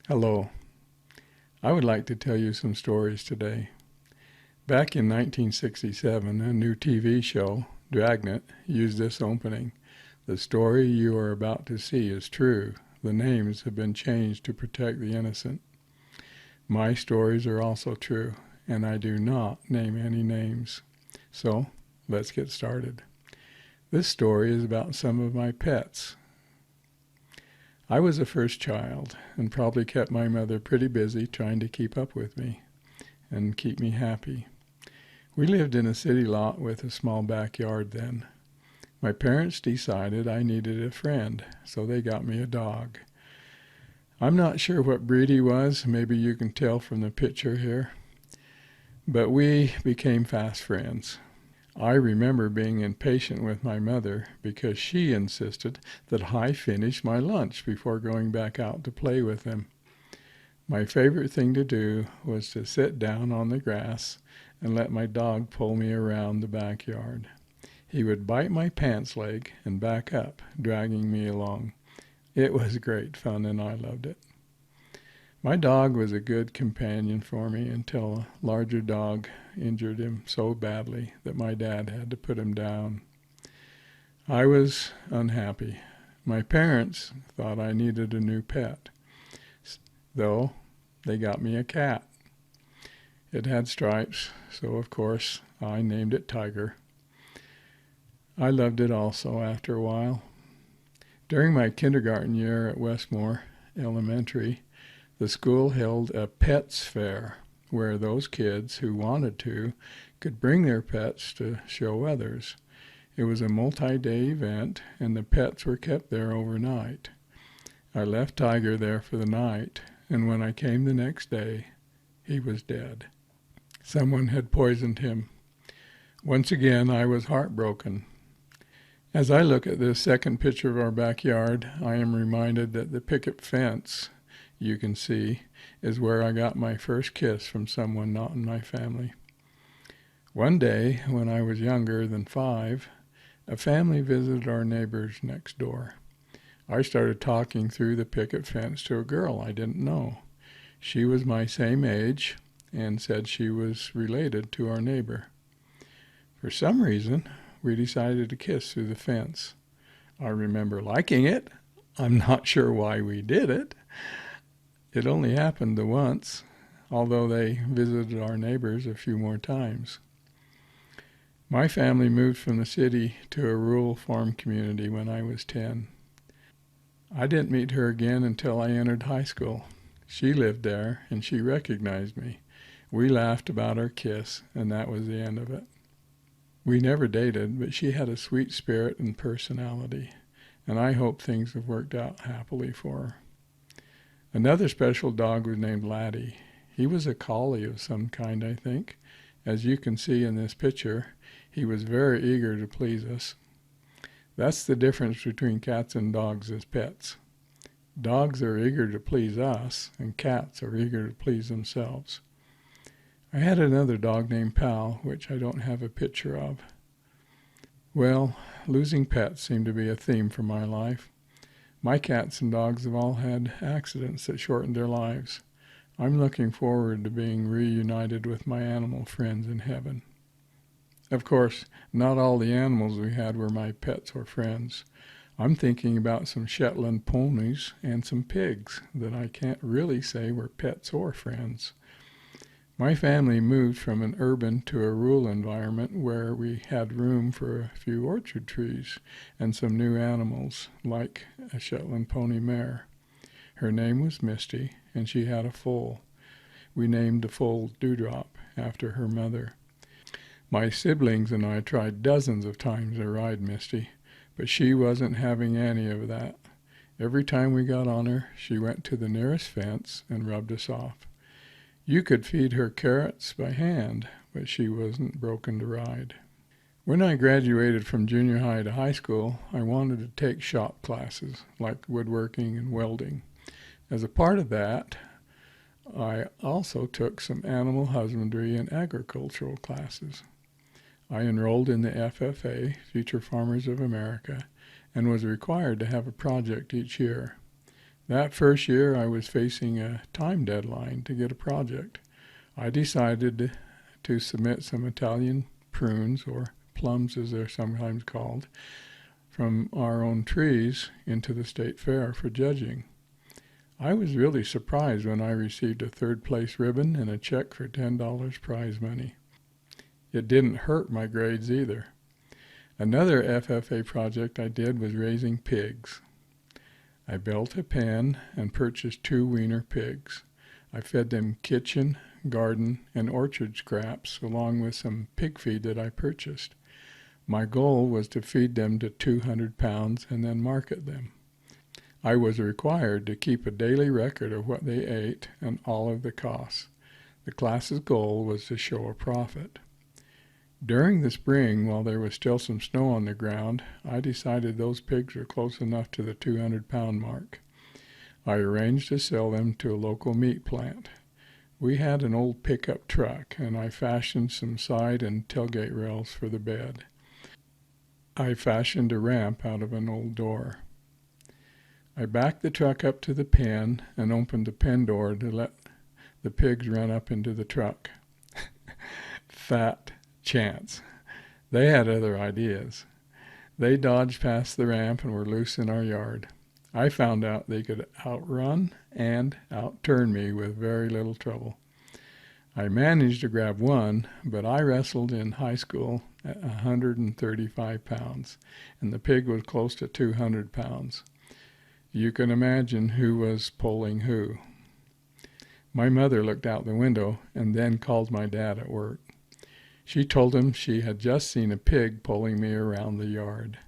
Hello. I would like to tell you some stories today. Back in 1967, a new TV show, Dragnet, used this opening. The story you are about to see is true. The names have been changed to protect the innocent. My stories are also true, and I do not name any names. So, let's get started. This story is about some of my pets. I was a first child and probably kept my mother pretty busy trying to keep up with me and keep me happy. We lived in a city lot with a small backyard then. My parents decided I needed a friend, so they got me a dog. I'm not sure what breed he was, maybe you can tell from the picture here, but we became fast friends. I remember being impatient with my mother because she insisted that I finish my lunch before going back out to play with him. My favorite thing to do was to sit down on the grass and let my dog pull me around the backyard. He would bite my pants leg and back up, dragging me along. It was great fun and I loved it. My dog was a good companion for me until a larger dog injured him so badly that my dad had to put him down. I was unhappy. My parents thought I needed a new pet, though they got me a cat. It had stripes, so of course I named it Tiger. I loved it also after a while. During my kindergarten year at Westmore Elementary, the school held a pets fair where those kids who wanted to could bring their pets to show others. It was a multi-day event and the pets were kept there overnight. I left Tiger there for the night, and when I came the next day, he was dead. Someone had poisoned him. Once again, I was heartbroken. As I look at this second picture of our backyard, I am reminded that the picket fence you can see is where I got my first kiss from someone not in my family. One day, when I was younger than 5, a family visited our neighbors next door. I started talking through the picket fence to a girl I didn't know. She was my same age and said she was related to our neighbor. For some reason, we decided to kiss through the fence. I remember liking it. I'm not sure why we did it. It only happened the once, although they visited our neighbors a few more times. My family moved from the city to a rural farm community when I was 10. I didn't meet her again until I entered high school. She lived there and she recognized me. We laughed about our kiss and that was the end of it. We never dated, but she had a sweet spirit and personality, and I hope things have worked out happily for her. Another special dog was named Laddie. He was a collie of some kind, I think. As you can see in this picture, he was very eager to please us. That's the difference between cats and dogs as pets. Dogs are eager to please us, and cats are eager to please themselves. I had another dog named Pal, which I don't have a picture of. Well, losing pets seemed to be a theme for my life. My cats and dogs have all had accidents that shortened their lives. I'm looking forward to being reunited with my animal friends in heaven. Of course, not all the animals we had were my pets or friends. I'm thinking about some Shetland ponies and some pigs that I can't really say were pets or friends. My family moved from an urban to a rural environment where we had room for a few orchard trees and some new animals, like a Shetland pony mare. Her name was Misty, and she had a foal. We named the foal Dewdrop after her mother. My siblings and I tried dozens of times to ride Misty, but she wasn't having any of that. Every time we got on her, she went to the nearest fence and rubbed us off. You could feed her carrots by hand, but she wasn't broken to ride. When I graduated from junior high to high school, I wanted to take shop classes like woodworking and welding. As a part of that, I also took some animal husbandry and agricultural classes. I enrolled in the FFA, Future Farmers of America, and was required to have a project each year. That first year I was facing a time deadline to get a project. I decided to submit some Italian prunes, or plums as they're sometimes called, from our own trees into the state fair for judging. I was really surprised when I received a third place ribbon and a check for $10 prize money. It didn't hurt my grades either. Another FFA project I did was raising pigs. I built a pen and purchased 2 weaner pigs. I fed them kitchen, garden, and orchard scraps along with some pig feed that I purchased. My goal was to feed them to 200 pounds and then market them. I was required to keep a daily record of what they ate and all of the costs. The class's goal was to show a profit. During the spring, while there was still some snow on the ground, I decided those pigs were close enough to the 200-pound mark. I arranged to sell them to a local meat plant. We had an old pickup truck, and I fashioned some side and tailgate rails for the bed. I fashioned a ramp out of an old door. I backed the truck up to the pen and opened the pen door to let the pigs run up into the truck. Fat chance. They had other ideas. They dodged past the ramp and were loose in our yard. I found out they could outrun and outturn me with very little trouble. I managed to grab one, but I wrestled in high school at 135 pounds, and the pig was close to 200 pounds. You can imagine who was pulling who. My mother looked out the window and then called my dad at work. She told him she had just seen a pig pulling me around the yard.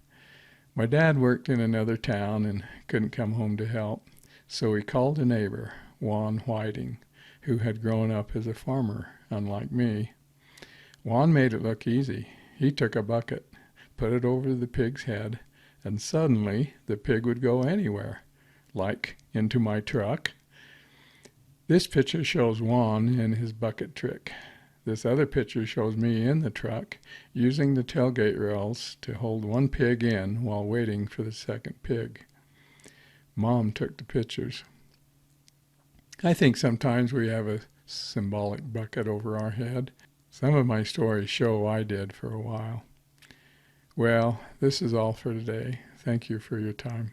My dad worked in another town and couldn't come home to help, so he called a neighbor, Juan Whiting, who had grown up as a farmer, unlike me. Juan made it look easy. He took a bucket, put it over the pig's head, and suddenly the pig would go anywhere, like into my truck. This picture shows Juan in his bucket trick. This other picture shows me in the truck using the tailgate rails to hold one pig in while waiting for the second pig. Mom took the pictures. I think sometimes we have a symbolic bucket over our head. Some of my stories show I did for a while. Well, this is all for today. Thank you for your time.